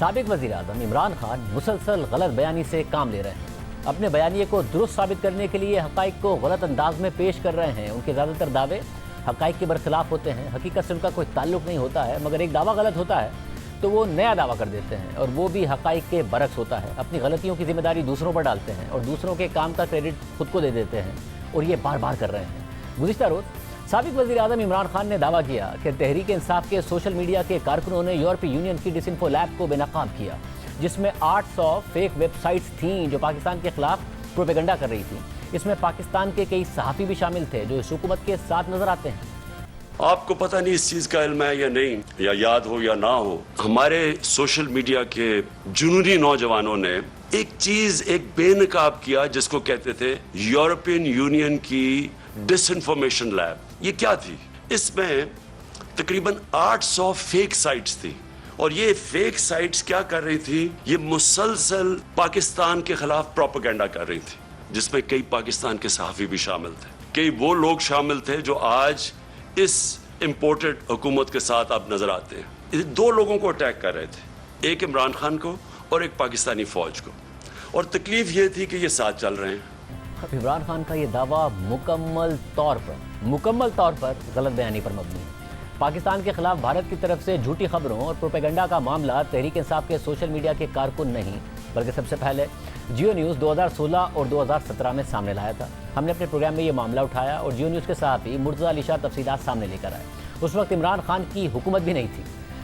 سابق وزیر اعظم عمران خان مسلسل غلط بیانی سے کام لے رہے ہیں۔ اپنے بیانیے کو درست ثابت کرنے کے لیے حقائق کو غلط انداز میں پیش کر رہے ہیں۔ ان کے زیادہ تر دعوے حقائق کے برخلاف ہوتے ہیں، حقیقت سے ان کا کوئی تعلق نہیں ہوتا ہے، مگر ایک دعویٰ غلط ہوتا ہے تو وہ نیا دعویٰ کر دیتے ہیں، اور وہ بھی حقائق کے برعکس ہوتا ہے۔ اپنی غلطیوں کی ذمہ داری دوسروں پر ڈالتے ہیں اور دوسروں کے کام کا کریڈٹ خود کو دے دیتے ہیں، اور یہ بار بار کر رہے ہیں۔ گزشتہ روز سابق وزیر اعظم عمران خان نے دعویٰ کیا کہ تحریک انصاف کے سوشل میڈیا کے کارکنوں نے یورپی یونین کی ڈس انفو لیب کو بے نقاب کیا، جس میں 800 فیک ویب سائٹس تھیں جو پاکستان کے خلاف پروپیگنڈا کر رہی تھیں۔ اس میں پاکستان کے کئی صحافی بھی شامل تھے جو اس حکومت کے ساتھ نظر آتے ہیں۔ آپ کو پتہ نہیں اس چیز کا علم ہے یا نہیں، یا یاد ہو یا نہ ہو، ہمارے سوشل میڈیا کے جنونی نوجوانوں نے ایک چیز ایک بے نقاب کیا جس کو کہتے تھے یورپین یونین کی ڈس انفارمیشن لیب۔ یہ کیا تھی؟ اس میں تقریباً 800 فیک سائٹس تھی، اور یہ فیک سائٹس کیا کر رہی تھی؟ یہ مسلسل پاکستان کے خلاف پروپیگنڈا کر رہی تھی، جس میں کئی پاکستان کے صحافی بھی شامل تھے، کئی وہ لوگ شامل تھے جو آج اس امپورٹڈ حکومت کے ساتھ آپ نظر آتے ہیں۔ دو لوگوں کو اٹیک کر رہے تھے، ایک عمران خان کو اور ایک پاکستانی فوج کو، اور تکلیف یہ تھی کہ یہ ساتھ چل رہے ہیں۔ اب عمران خان کا یہ دعویٰ مکمل طور پر غلط بیانی پر مبنی ہے۔ پاکستان کے خلاف بھارت کی طرف سے جھوٹی خبروں اور پروپیگنڈا کا معاملہ تحریک انصاف کے سوشل میڈیا کے کارکن نہیں، بلکہ سب سے پہلے جیو نیوز 2016 اور 2017 میں سامنے لایا تھا۔ ہم نے اپنے پروگرام میں یہ معاملہ اٹھایا اور جیو نیوز کے صحافی مرتضی علی شاہ تفصیلات سامنے لے کر آئے۔ اس وقت عمران خان کی حکومت بھی نہیں تھی۔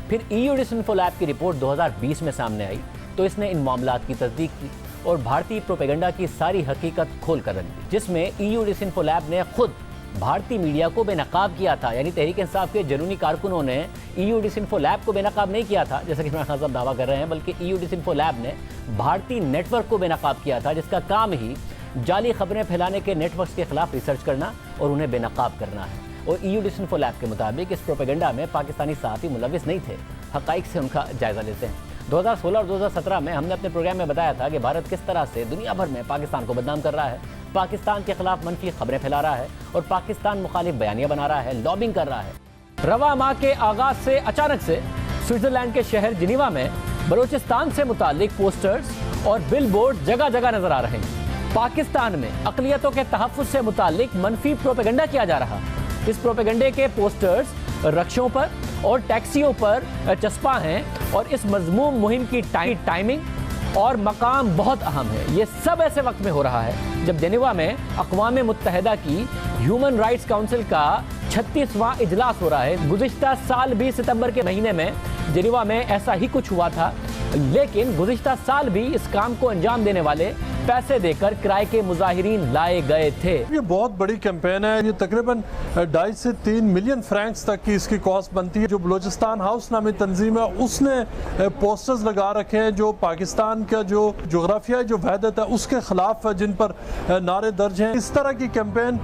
پھر EU ڈس انفو لیب کی رپورٹ 2020 میں سامنے آئی تو اس نے ان معاملات کی تصدیق کی اور بھارتی پروپیگنڈا کی ساری حقیقت کھول کر رکھ دی، جس میں EU ڈس انفو لیب نے خود بھارتی میڈیا کو بے نقاب کیا تھا۔ یعنی تحریک انصاف کے جنونی کارکنوں نے EU ڈس انفو لیب کو بے نقاب نہیں کیا تھا جیسا کہ عمران خان صاحب دعویٰ کر رہے ہیں، بلکہ EU ڈس انفو لیب نے بھارتی نیٹ ورک کو بے نقاب کیا تھا، جس کا کام ہی جعلی خبریں پھیلانے کے نیٹ ورکس کے خلاف ریسرچ کرنا اور انہیں بے نقاب کرنا ہے۔ اور EU ڈس انفو لیب کے مطابق اس پروپیگنڈا میں پاکستانی صحافی ملوث نہیں تھے۔ حقائق سے ان کا جائزہ لیتے ہیں۔ 2016 اور 2017 میں ہم نے اپنے پروگرام میں بتایا تھا کہ بھارت کس طرح سے دنیا بھر میں پاکستان کو بدنام کر رہا ہے، پاکستان کے خلاف منفی خبریں پھیلا رہا ہے اور پاکستان مخالف بیانیہ بنا رہا ہے، لابنگ کر رہا ہے۔ رواں ماہ کے آغاز سے اچانک سے سوئٹزرلینڈ کے شہر جنیوا میں بلوچستان سے متعلق پوسٹرز اور بل بورڈ جگہ جگہ نظر آ رہے ہیں۔ پاکستان میں اقلیتوں کے تحفظ سے متعلق منفی پروپیگنڈا کیا جا رہا۔ اس پروپیگنڈے کے پوسٹرز رکشوں پر اور ٹیکسیوں پر چسپاں ہیں، اور اس مذموم مہم کی ٹائمنگ اور مقام بہت اہم ہے۔ یہ سب ایسے وقت میں ہو رہا ہے جب جنیوا میں اقوام متحدہ کی ہیومن رائٹس کونسل کا 36واں اجلاس ہو رہا ہے۔ گزشتہ سال بھی ستمبر کے مہینے میں جنیوا میں ایسا ہی کچھ ہوا تھا، لیکن گزشتہ سال بھی اس کام کو انجام دینے والے پیسے دے کر کرائے کے مظاہرین لائے گئے تھے۔ یہ بہت بڑی کیمپین ہے، یہ تقریباً 2.5 سے 3 ملین فرینکس تک کی اس کی کاسٹ بنتی ہے۔ جو بلوچستان ہاؤس نامی تنظیم ہے اس نے پوسٹرز لگا رکھے ہیں جو پاکستان کا جو جغرافیائی جو وحدت ہے اس کے خلاف ہے، جن پر نعرے درج ہیں۔ اس طرح کی کیمپین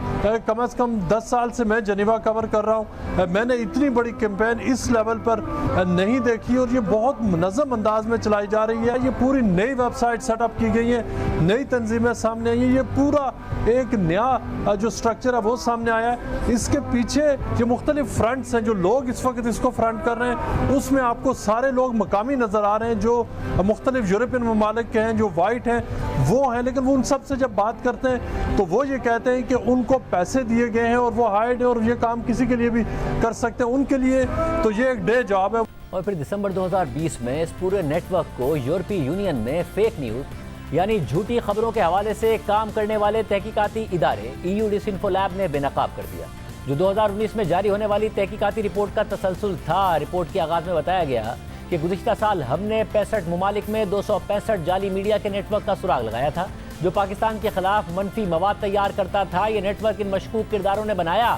کم از کم 10 سال سے میں جنیوا کور کر رہا ہوں، میں نے اتنی بڑی کیمپین اس لیول پر نہیں دیکھی، اور یہ بہت منظم انداز میں چلائی جا رہی ہے۔ یہ پوری نئی ویب سائٹ سیٹ اپ کی گئی ہیں، نئی تنظیمیں سامنے آئی ہیں، یہ پورا ایک نیا جو سٹرکچر ہے وہ سامنے آیا ہے۔ اس کے پیچھے جو مختلف فرنٹس ہیں، جو لوگ اس وقت اس کو فرنٹ کر رہے ہیں، اس میں آپ کو سارے لوگ مقامی نظر آ رہے ہیں جو مختلف یورپین ممالک کے ہیں، جو وائٹ ہیں وہ ہیں، لیکن وہ ان سب سے جب بات کرتے ہیں تو وہ یہ کہتے ہیں کہ ان کو پیسے دیے گئے ہیں اور وہ ہائیڈ ہیں اور یہ کام کسی کے لیے بھی کر سکتے ہیں، ان کے لیے تو یہ ایک ڈے جاب ہے۔ اور پھر دسمبر 2020 میں اس پورے نیٹ ورک کو یورپی یونین نے فیک نیوز یعنی جھوٹی خبروں کے حوالے سے کام کرنے والے تحقیقاتی ادارے EU ڈس انفو لیب نے بے نقاب کر دیا، جو 2019 میں جاری ہونے والی تحقیقاتی رپورٹ کا تسلسل تھا۔ رپورٹ کے آغاز میں بتایا گیا کہ گزشتہ سال ہم نے 65 ممالک میں 265 جعلی میڈیا کے نیٹ ورک کا سراغ لگایا تھا جو پاکستان کے خلاف منفی مواد تیار کرتا تھا۔ یہ نیٹ ورک ان مشکوک کرداروں نے بنایا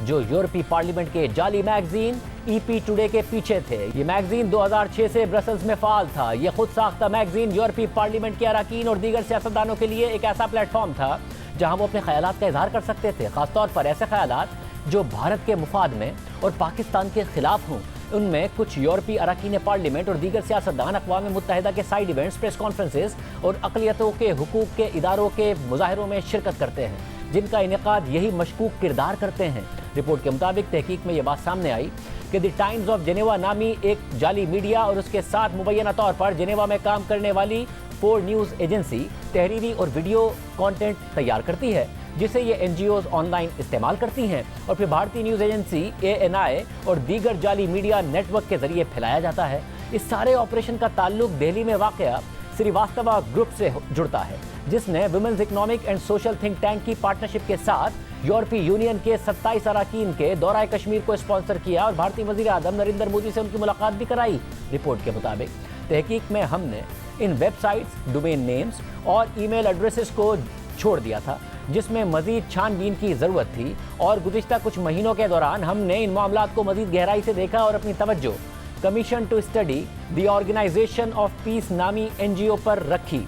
جو یورپی پارلیمنٹ کے جعلی میگزین EP ٹوڈے کے پیچھے تھے۔ یہ میگزین 2006 سے برسلز میں فعال تھا۔ یہ خود ساختہ میگزین یورپی پارلیمنٹ کے اراکین اور دیگر سیاستدانوں کے لیے ایک ایسا پلیٹ فارم تھا جہاں وہ اپنے خیالات کا اظہار کر سکتے تھے، خاص طور پر ایسے خیالات جو بھارت کے مفاد میں اور پاکستان کے خلاف ہوں۔ ان میں کچھ یورپی اراکین پارلیمنٹ اور دیگر سیاستدان اقوام متحدہ کے سائیڈ ایونٹس، پریس کانفرنسز اور اقلیتوں کے حقوق کے اداروں کے مظاہروں میں شرکت کرتے ہیں، جن کا انعقاد یہی مشکوک کردار کرتے ہیں۔ रिपोर्ट के मुताबिक तहकीक में ये बात सामने आई कि द टाइम्स ऑफ जेनेवा नामी एक जाली मीडिया और उसके साथ मुबैना तौर पर जेनेवा में काम करने वाली 4 न्यूज़ एजेंसी तहरीरी और वीडियो कंटेंट तैयार करती है, जिसे ये एनजीओज ऑनलाइन इस्तेमाल करती हैं और फिर भारतीय न्यूज़ एजेंसी ANI और दीगर जाली मीडिया नेटवर्क के जरिए फैलाया जाता है। इस सारे ऑपरेशन का ताल्लुक दिल्ली में वाक़या श्रीवास्तव ग्रुप से जुड़ता है, जिसने women's economic and social think tank की पार्टनरशिप के साथ यूरोपीय यूनियन के 27 अरकान के दौरा कश्मीर को स्पॉन्सर किया और भारतीय वज़ीर आज़म नरेंद्र मोदी से उनकी मुलाकात भी कराई। रिपोर्ट के मुताबिक तहकीक में हमने इन वेबसाइट्स, डोमेन नेम्स और ईमेल एड्रेसेस को छोड़ दिया था, जिसमें मजीद छानबीन की ज़रूरत थी और गुज़िश्ता कुछ महीनों के दौरान हमने इन मामलात को मजीद गहराई से देखा और अपनी तवज्जो commission to study the organisation of peace नामी NGO पर रखी।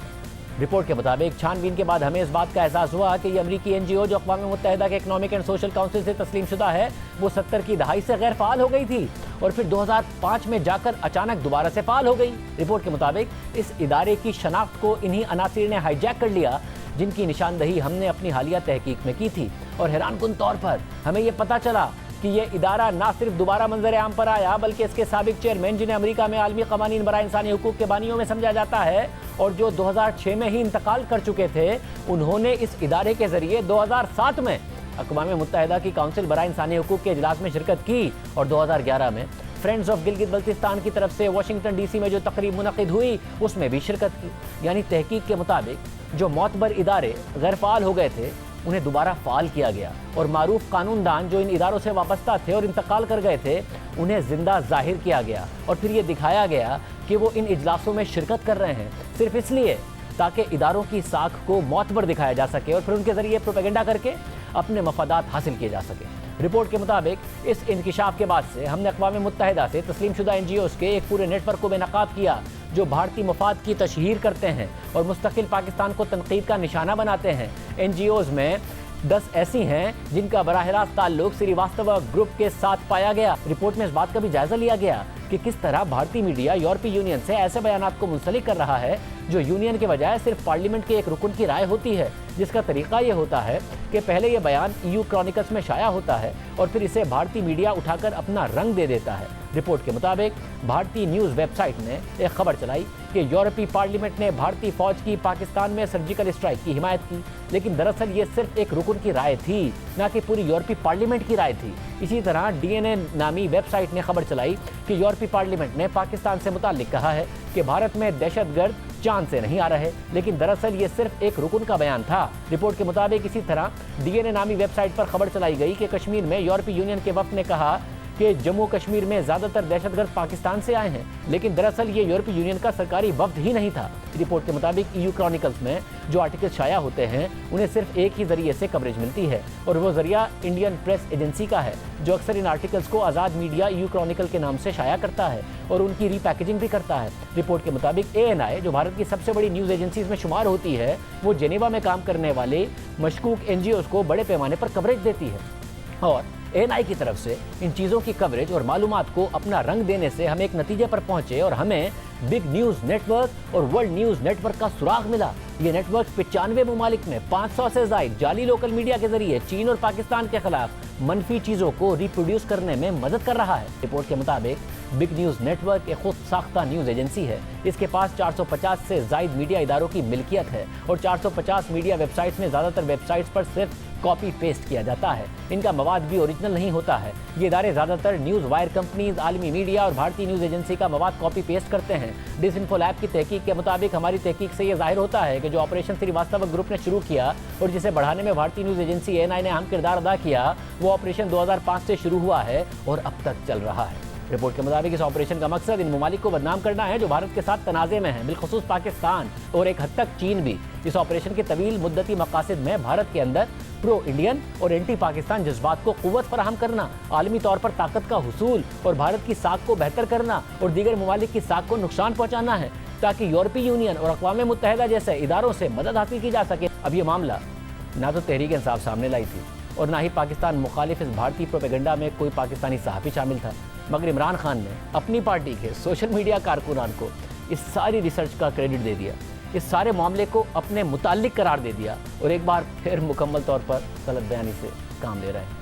रिपोर्ट के मुताबिक छानबीन के बाद हमें इस बात का एहसास हुआ कि ये अमरीकी NGO जो अक़वाम मुत्तहिदा के इकनॉमिक एंड सोशल काउंसिल से तस्लीम शुदा है, वो 70 की दहाई से गैर फ़ाल हो गई थी और फिर 2005 में जाकर अचानक दोबारा से फ़ाल हो गई। रिपोर्ट के मुताबिक इस इदारे की शनाख्त को इन्हीं अनासिर ने हाईजैक कर लिया, जिनकी निशानदही हमने अपनी हालिया तहकीक में की थी और हैरानकुन तौर पर हमें यह पता चला कि ये इदारा ना सिर्फ दोबारा मंजर आम पर आया, बल्कि इसके साबिक चेयरमैन, जिन्हें अमेरिका में आलमी क़वानीन बराए इंसानी हुकूक के बानियों में समझा जाता है और जो 2006 में ही इंतकाल कर चुके थे, उन्होंने इस इदारे के ज़रिए 2007 में अक़वाम मुत्तहिदा की काउंसिल बराए इंसानी हुकूक के इजलास में शिरकत की और 2011 में फ्रेंड्स ऑफ गिलगित बल्तिस्तान की तरफ से वाशिंगटन DC में जो तकरीब मुनक़िद हुई, उसमें भी शिरकत की। यानी तहकीक के मुताबिक जो मोतबर इदारे गैर फ़ाल हो गए थे, उन्हें दोबारा फ़ाल किया गया और मारूफ कानूनदान जो इन इदारों से वाबस्ता थे और इंतकाल कर गए थे, उन्हें ज़िंदा ज़ाहिर किया गया और फिर ये दिखाया गया कि वो इन इजलासों में शिरकत कर रहे हैं सिर्फ इसलिए ताकि इदारों की साख को मोतबर दिखाया जा सके और फिर उनके ज़रिए प्रोपेगेंडा करके अपने मफादात हासिल किए जा सके। रिपोर्ट के मुताबिक इस इंकिशाफ के बाद से हमने अक़वाम मुत्तहिदा से तस्लीम शुदा NGOs के एक पूरे नेटवर्क को बेनकाब किया जो भारतीय मफाद की तशहीर करते हैं और मुस्तकिल पाकिस्तान को तनकीद का निशाना बनाते हैं। NGOs में 10 ऐसी हैं जिनका बराह रास्त ताल्लुक श्रीवास्तव ग्रुप के साथ पाया गया। रिपोर्ट में इस बात का भी जायजा लिया गया कि किस तरह भारतीय मीडिया यूरोपीय यूनियन से ऐसे बयानात को मुंसलिक कर रहा है जो यूनियन के बजाय सिर्फ पार्लियामेंट के एक रुकन की राय होती है, जिसका तरीका ये होता है कि पहले ये बयान EU क्रॉनिकल्स में शाया होता है और फिर इसे भारतीय मीडिया उठाकर अपना रंग दे देता है। रिपोर्ट के मुताबिक भारतीय न्यूज़ वेबसाइट ने एक खबर चलाई कि यूरोपीय पार्लियामेंट ने भारतीय फौज की पाकिस्तान में सर्जिकल स्ट्राइक की हिमायत की, लेकिन दरअसल ये सिर्फ एक रुकन की राय थी, ना कि पूरी यूरोपीय पार्लियामेंट की राय थी। इसी तरह DNA नामी वेबसाइट ने खबर चलाई कि यूरोपीय पार्लियामेंट ने पाकिस्तान से मुताल्लिक कहा है कि भारत में दहशतगर्द चांद से नहीं आ रहे, लेकिन दरअसल ये सिर्फ एक रुकन का बयान था। रिपोर्ट के मुताबिक इसी तरह DNA नामी वेबसाइट पर खबर चलाई गई कि कश्मीर में यूरोपीय यूनियन के वफ़द ने कहा कि जम्मू कश्मीर में ज़्यादातर दहशतगर्द पाकिस्तान से आए हैं, लेकिन दरअसल ये यूरोपीय यूनियन का सरकारी वफ़द ही नहीं था। रिपोर्ट के मुताबिक EU क्रॉनिकल्स में जो आर्टिकल शाया होते हैं, उन्हें सिर्फ एक ही ज़रिए से कवरेज मिलती है और वो ज़रिया इंडियन प्रेस एजेंसी का है, जो अक्सर इन आर्टिकल्स को आज़ाद मीडिया EU क्रॉनिकल के नाम से शाया करता है और उनकी रीपैकेजिंग भी करता है। रिपोर्ट के मुताबिक ANI, जो भारत की सबसे बड़ी न्यूज़ एजेंसीज में शुमार होती है, वो जेनेवा में काम करने वाले मशकूक NGOs को बड़े पैमाने पर कवरेज देती है और ANI की तरफ से इन चीज़ों की कवरेज और मालूमात को अपना रंग देने से हम एक नतीजे पर पहुंचे और हमें बिग न्यूज़ नेटवर्क और वर्ल्ड न्यूज़ नेटवर्क का सुराग मिला। ये नेटवर्क 95 ममालिक में 500 से ज़ायद जाली लोकल मीडिया के जरिए चीन और पाकिस्तान के खिलाफ मनफी चीज़ों को रिप्रोड्यूस करने में मदद कर रहा है। रिपोर्ट के मुताबिक बिग न्यूज़ नेटवर्क एक खुद साख्ता न्यूज़ एजेंसी है। इसके पास 450 से ज़ायद मीडिया इदारों की मिल्कियत है और 450 मीडिया वेबसाइट्स में ज़्यादातर वेबसाइट्स पर सिर्फ कॉपी पेस्ट किया जाता है। इनका मवाद भी ओरिजिनल नहीं होता है। ये इदारे ज़्यादातर न्यूज़ वायर कंपनीज, आलमी मीडिया और भारतीय न्यूज़ एजेंसी का मवाद कॉपी पेस्ट करते हैं। डिसइंफो लैब की तहकीक के मुताबिक हमारी तहकीक से ये जाहिर होता है कि जो ऑपरेशन श्रीवास्तव ग्रुप ने शुरू किया और जिसे बढ़ाने में भारतीय न्यूज़ एजेंसी ANI ने अहम किरदार अदा किया, वो ऑपरेशन 2005 से शुरू हुआ है और अब तक चल रहा है। रिपोर्ट के मुताबिक इस ऑपरेशन का मकसद इन ममालिक को बदनाम करना है जो भारत के साथ तनाज़े में हैं, बिलखुसूस पाकिस्तान और एक हद तक चीन भी। इस ऑपरेशन के तवील मुद्दती मकासद में भारत के अंदर प्रो इंडियन और एंटी पाकिस्तान जज्बात को क़ुव्वत फराहम करना, आलमी तौर पर ताकत का हुसूल और भारत की साख को बेहतर करना और दीगर ममालिक की साख को नुकसान पहुँचाना है, ताकि यूरोपीय यूनियन और अक़वाम मुत्तहिदा जैसे इदारों से मदद हासिल की जा सके। अब ये मामला ना तो तहरीक इंसाफ सामने लाई थी और ना ही पाकिस्तान मुखालिफ इस भारतीय प्रोपेगेंडा में कोई पाकिस्तानी सहाफ़ी शामिल था, मगर इमरान खान ने अपनी पार्टी के सोशल मीडिया कारकुनान को इस सारी रिसर्च का क्रेडिट दे दिया, इस सारे मामले को अपने मुताल्लिक करार दे दिया और एक बार फिर मुकम्मल तौर पर गलत बयानी से काम ले रहे हैं।